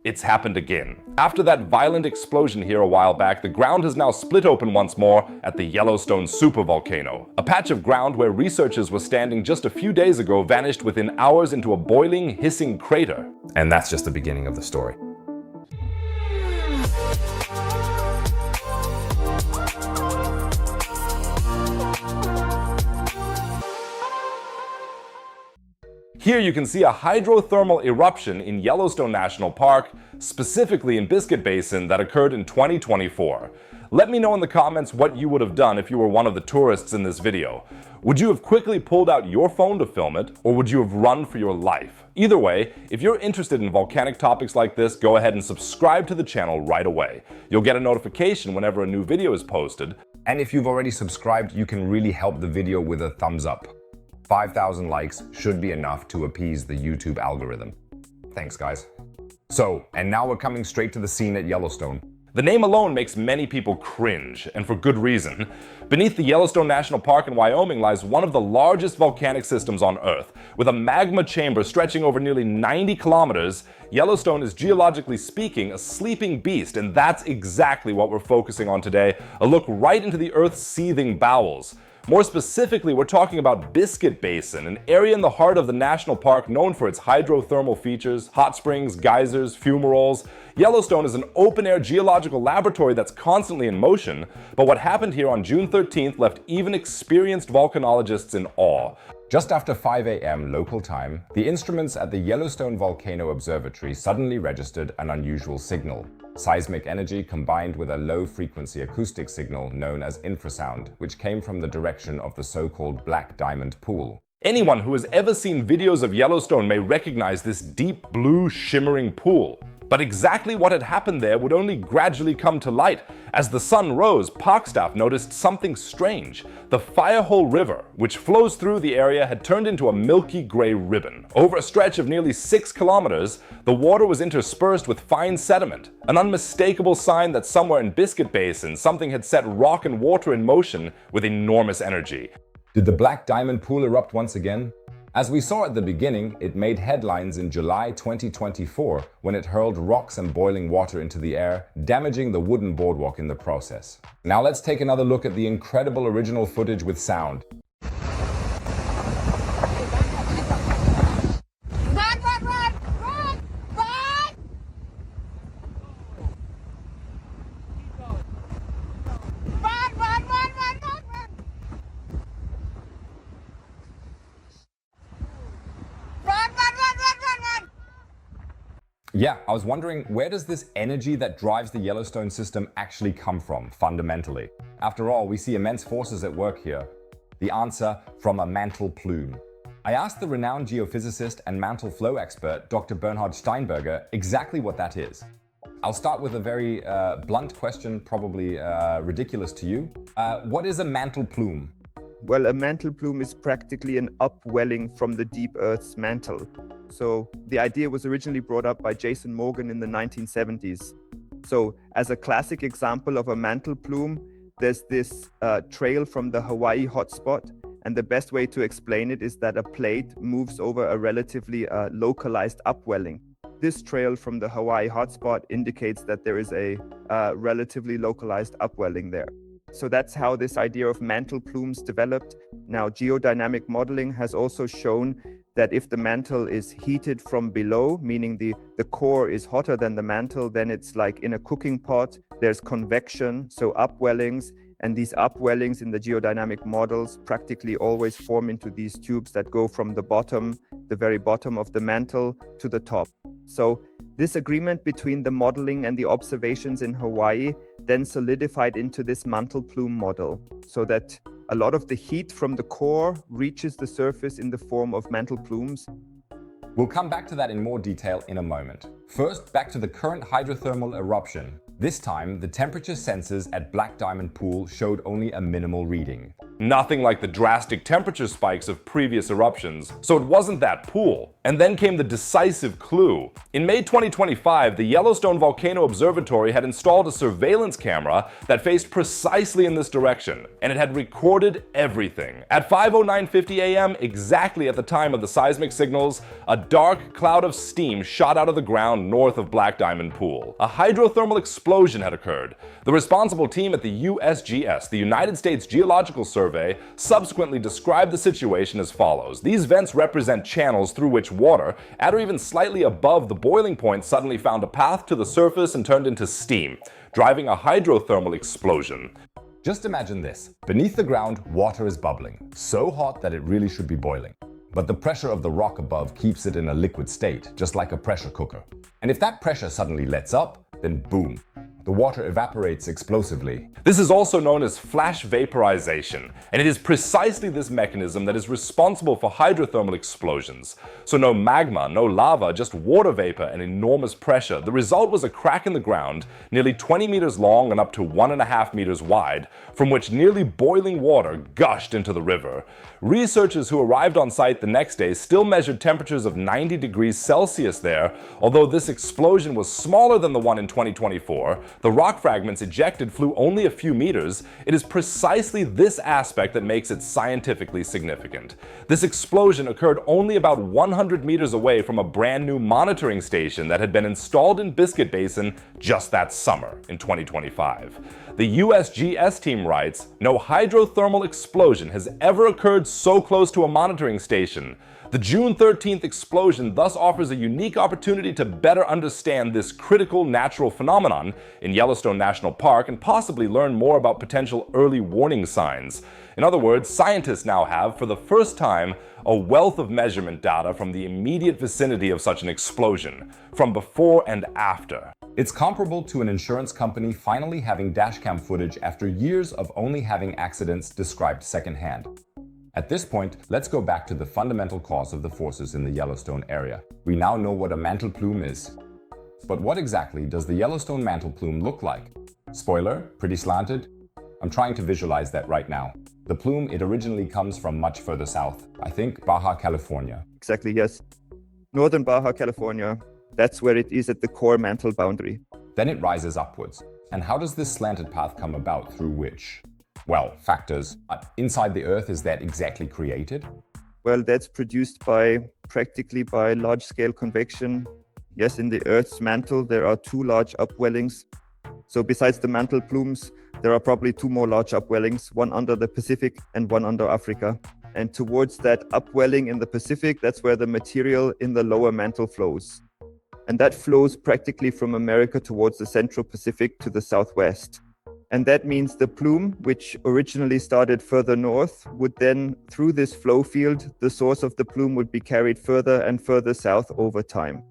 It's happened again. After that violent explosion here a while back, the ground has now split open once more at the Yellowstone Supervolcano. A patch of ground where researchers were standing just a few days ago vanished within hours into a boiling, hissing crater. And that's just the beginning of the story. Here you can see a hydrothermal eruption in Yellowstone National Park, specifically in Biscuit Basin, that occurred in 2024. Let me know in the comments what you would have done if you were one of the tourists in this video. Would you have quickly pulled out your phone to film it, or would you have run for your life? Either way, if you're interested in volcanic topics like this, go ahead and subscribe to the channel right away. You'll get a notification whenever a new video is posted. And if you've already subscribed, you can really help the video with a thumbs up. 5,000 likes should be enough to appease the YouTube algorithm. Thanks, guys. So, and now we're coming straight to the scene at Yellowstone. The name alone makes many people cringe, and for good reason. Beneath the Yellowstone National Park in Wyoming lies one of the largest volcanic systems on Earth. With a magma chamber stretching over nearly 90 kilometers, Yellowstone is geologically speaking a sleeping beast, and that's exactly what we're focusing on today, a look right into the Earth's seething bowels. More specifically, we're talking about Biscuit Basin, an area in the heart of the national park known for its hydrothermal features, hot springs, geysers, fumaroles. Yellowstone is an open-air geological laboratory that's constantly in motion, but what happened here on June 13th left even experienced volcanologists in awe. Just after 5 a.m. local time, the instruments at the Yellowstone Volcano Observatory suddenly registered an unusual signal. Seismic energy combined with a low-frequency acoustic signal known as infrasound, which came from the direction of the so-called Black Diamond Pool. Anyone who has ever seen videos of Yellowstone may recognize this deep blue shimmering pool. But exactly what had happened there would only gradually come to light. As the sun rose, park staff noticed something strange. The Firehole River, which flows through the area, had turned into a milky gray ribbon. Over a stretch of nearly 6 kilometers, the water was interspersed with fine sediment, an unmistakable sign that somewhere in Biscuit Basin, something had set rock and water in motion with enormous energy. Did the Black Diamond Pool erupt once again? As we saw at the beginning, it made headlines in July 2024 when it hurled rocks and boiling water into the air, damaging the wooden boardwalk in the process. Now let's take another look at the incredible original footage with sound. Yeah, I was wondering, where does this energy that drives the Yellowstone system actually come from, fundamentally? After all, we see immense forces at work here. The answer, from a mantle plume. I asked the renowned geophysicist and mantle flow expert, Dr. Bernhard Steinberger, exactly what that is. I'll start with a very blunt question, probably ridiculous to you. What is a mantle plume? Well, a mantle plume is practically an upwelling from the deep Earth's mantle. So the idea was originally brought up by Jason Morgan in the 1970s. So as a classic example of a mantle plume, there's this trail from the Hawaii hotspot. And the best way to explain it is that a plate moves over a relatively localized upwelling. This trail from the Hawaii hotspot indicates that there is a relatively localized upwelling there. So that's how this idea of mantle plumes developed. Now, geodynamic modeling has also shown that if the mantle is heated from below, meaning the core is hotter than the mantle, then it's like in a cooking pot, there's convection, so upwellings, and these upwellings in the geodynamic models practically always form into these tubes that go from the bottom, the very bottom of the mantle, to the top. So this agreement between the modeling and the observations in Hawaii then solidified into this mantle plume model, so that a lot of the heat from the core reaches the surface in the form of mantle plumes. We'll come back to that in more detail in a moment. First, back to the current hydrothermal eruption. This time, the temperature sensors at Black Diamond Pool showed only a minimal reading. Nothing like the drastic temperature spikes of previous eruptions, so it wasn't that pool. And then came the decisive clue. In May 2025, the Yellowstone Volcano Observatory had installed a surveillance camera that faced precisely in this direction, and it had recorded everything. At 5:09:50 a.m., exactly at the time of the seismic signals, a dark cloud of steam shot out of the ground north of Black Diamond Pool. A hydrothermal explosion had occurred. The responsible team at the USGS, the United States Geological Survey, subsequently described the situation as follows. These vents represent channels through which water, at or even slightly above the boiling point, suddenly found a path to the surface and turned into steam, driving a hydrothermal explosion. Just imagine this. Beneath the ground, water is bubbling, so hot that it really should be boiling. But the pressure of the rock above keeps it in a liquid state, just like a pressure cooker. And if that pressure suddenly lets up, then boom, the water evaporates explosively. This is also known as flash vaporization, and it is precisely this mechanism that is responsible for hydrothermal explosions. So no magma, no lava, just water vapor and enormous pressure. The result was a crack in the ground, nearly 20 meters long and up to 1.5 meters wide, from which nearly boiling water gushed into the river. Researchers who arrived on site the next day still measured temperatures of 90 degrees Celsius there. Although this explosion was smaller than the one in 2024, the rock fragments ejected flew only a few meters. It is precisely this aspect that makes it scientifically significant. This explosion occurred only about 100 meters away from a brand new monitoring station that had been installed in Biscuit Basin just that summer in 2025. The USGS team writes, "No hydrothermal explosion has ever occurred so close to a monitoring station. The June 13th explosion thus offers a unique opportunity to better understand this critical natural phenomenon in Yellowstone National Park and possibly learn more about potential early warning signs." In other words, scientists now have, for the first time, a wealth of measurement data from the immediate vicinity of such an explosion, from before and after. It's comparable to an insurance company finally having dashcam footage after years of only having accidents described secondhand. At this point, let's go back to the fundamental cause of the forces in the Yellowstone area. We now know what a mantle plume is. But what exactly does the Yellowstone mantle plume look like? Spoiler, pretty slanted? I'm trying to visualize that right now. The plume, it originally comes from much further south. I think Baja California. Exactly, yes. Northern Baja California. That's where it is at the core mantle boundary. Then it rises upwards. And how does this slanted path come about? Through which? Well, factors. Inside the Earth, is that exactly created? Well, that's produced practically by large-scale convection. Yes, in the Earth's mantle, there are two large upwellings. So besides the mantle plumes, there are probably two more large upwellings, one under the Pacific and one under Africa. And towards that upwelling in the Pacific, that's where the material in the lower mantle flows. And that flows practically from America towards the Central Pacific to the southwest. And that means the plume, which originally started further north, would then, through this flow field, the source of the plume would be carried further and further south over time.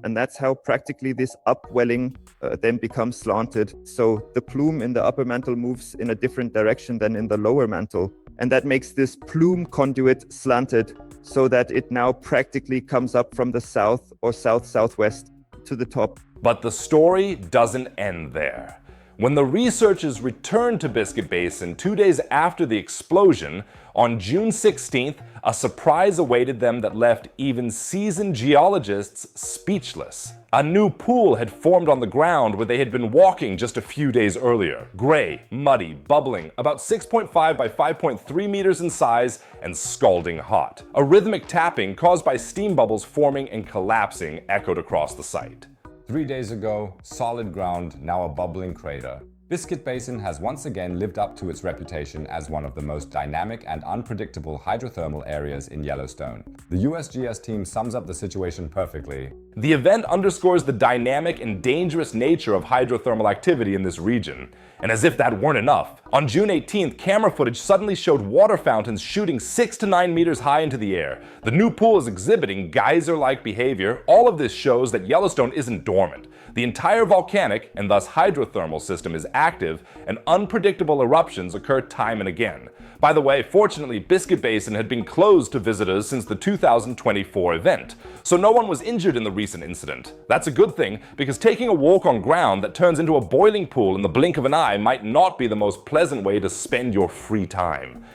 And that's how practically this upwelling then becomes slanted. So the plume in the upper mantle moves in a different direction than in the lower mantle. And that makes this plume conduit slanted so that it now practically comes up from the south or south-southwest to the top. But the story doesn't end there. When the researchers returned to Biscuit Basin 2 days after the explosion, on June 16th, a surprise awaited them that left even seasoned geologists speechless. A new pool had formed on the ground where they had been walking just a few days earlier. Gray, muddy, bubbling, about 6.5 by 5.3 meters in size, and scalding hot. A rhythmic tapping caused by steam bubbles forming and collapsing echoed across the site. 3 days ago, solid ground, now a bubbling crater. Biscuit Basin has once again lived up to its reputation as one of the most dynamic and unpredictable hydrothermal areas in Yellowstone. The USGS team sums up the situation perfectly. The event underscores the dynamic and dangerous nature of hydrothermal activity in this region. And as if that weren't enough, on June 18th, camera footage suddenly showed water fountains shooting 6 to 9 meters high into the air. The new pool is exhibiting geyser-like behavior. All of this shows that Yellowstone isn't dormant. The entire volcanic, and thus hydrothermal system, is active, and unpredictable eruptions occur time and again. By the way, fortunately, Biscuit Basin had been closed to visitors since the 2024 event, so no one was injured in the recent incident. That's a good thing, because taking a walk on ground that turns into a boiling pool in the blink of an eye might not be the most pleasant way to spend your free time.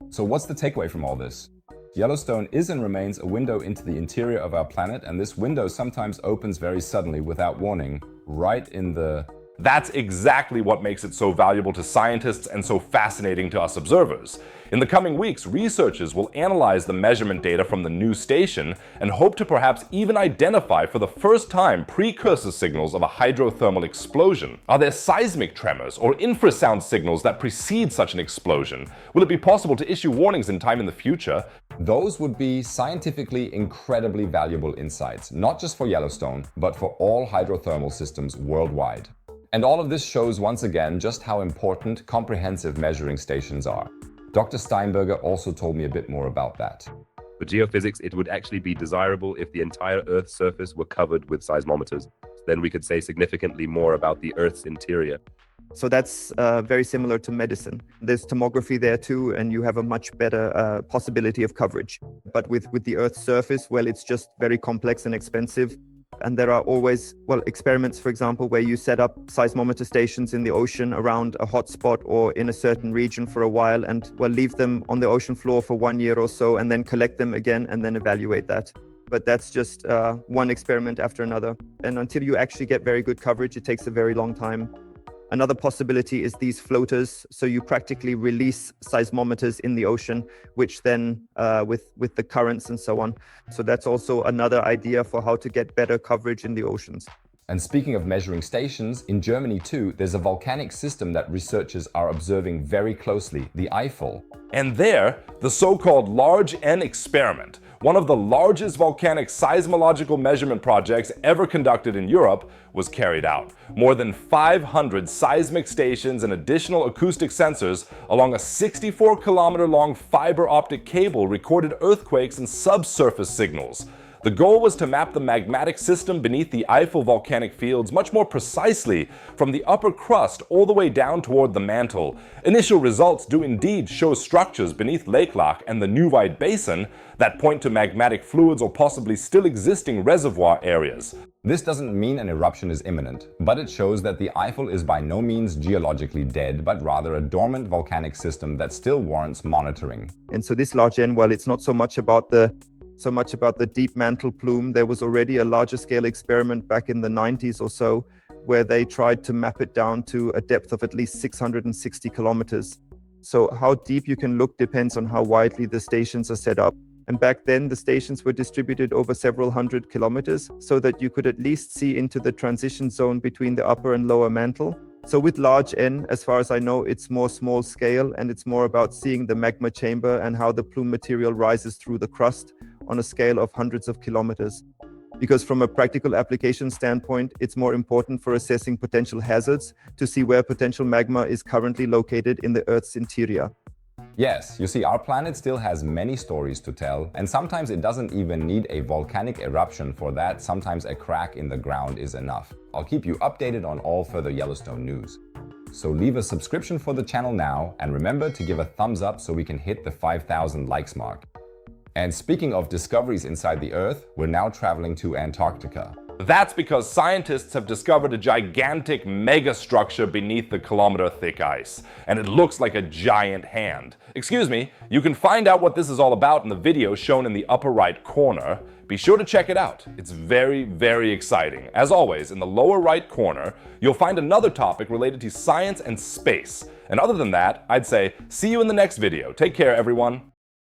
So what's the takeaway from all this? Yellowstone is and remains a window into the interior of our planet, and this window sometimes opens very suddenly without warning, right in the... That's exactly what makes it so valuable to scientists and so fascinating to us observers. In the coming weeks, researchers will analyze the measurement data from the new station and hope to perhaps even identify for the first time precursor signals of a hydrothermal explosion. Are there seismic tremors or infrasound signals that precede such an explosion? Will it be possible to issue warnings in time in the future? Those would be scientifically incredibly valuable insights, not just for Yellowstone, but for all hydrothermal systems worldwide. And all of this shows once again just how important comprehensive measuring stations are. Dr. Steinberger also told me a bit more about that. For geophysics, it would actually be desirable if the entire Earth's surface were covered with seismometers. Then we could say significantly more about the Earth's interior. So that's very similar to medicine. There's tomography there too, and you have a much better possibility of coverage. But with the Earth's surface, well, it's just very complex and expensive. And there are always, experiments, for example, where you set up seismometer stations in the ocean around a hotspot or in a certain region for a while and, leave them on the ocean floor for 1 year or so and then collect them again and then evaluate that. But that's just one experiment after another. And until you actually get very good coverage, it takes a very long time. Another possibility is these floaters. So you practically release seismometers in the ocean, which then with the currents and so on. So that's also another idea for how to get better coverage in the oceans. And speaking of measuring stations, in Germany too, there's a volcanic system that researchers are observing very closely, the Eifel. And there, the so-called Large N experiment, one of the largest volcanic seismological measurement projects ever conducted in Europe, was carried out. More than 500 seismic stations and additional acoustic sensors along a 64-kilometer-long fiber optic cable recorded earthquakes and subsurface signals. The goal was to map the magmatic system beneath the Eifel volcanic fields much more precisely from the upper crust all the way down toward the mantle. Initial results do indeed show structures beneath Lake Loch and the Biscuit Basin that point to magmatic fluids or possibly still existing reservoir areas. This doesn't mean an eruption is imminent, but it shows that the Eifel is by no means geologically dead, but rather a dormant volcanic system that still warrants monitoring. And so this large N, it's not so much about the deep mantle plume. There was already a larger scale experiment back in the 90s or so where they tried to map it down to a depth of at least 660 kilometers. So how deep you can look depends on how widely the stations are set up. And back then the stations were distributed over several hundred kilometers so that you could at least see into the transition zone between the upper and lower mantle. So with large N, as far as I know, it's more small scale and it's more about seeing the magma chamber and how the plume material rises through the crust on a scale of hundreds of kilometers. Because from a practical application standpoint, it's more important for assessing potential hazards to see where potential magma is currently located in the Earth's interior. Yes, you see, our planet still has many stories to tell, and sometimes it doesn't even need a volcanic eruption for that. Sometimes a crack in the ground is enough. I'll keep you updated on all further Yellowstone news. So leave a subscription for the channel now, and remember to give a thumbs up so we can hit the 5,000 likes mark. And speaking of discoveries inside the Earth, we're now traveling to Antarctica. That's because scientists have discovered a gigantic megastructure beneath the kilometer-thick ice, and it looks like a giant hand. Excuse me, you can find out what this is all about in the video shown in the upper right corner. Be sure to check it out. It's very, very exciting. As always, in the lower right corner, you'll find another topic related to science and space. And other than that, I'd say see you in the next video. Take care, everyone.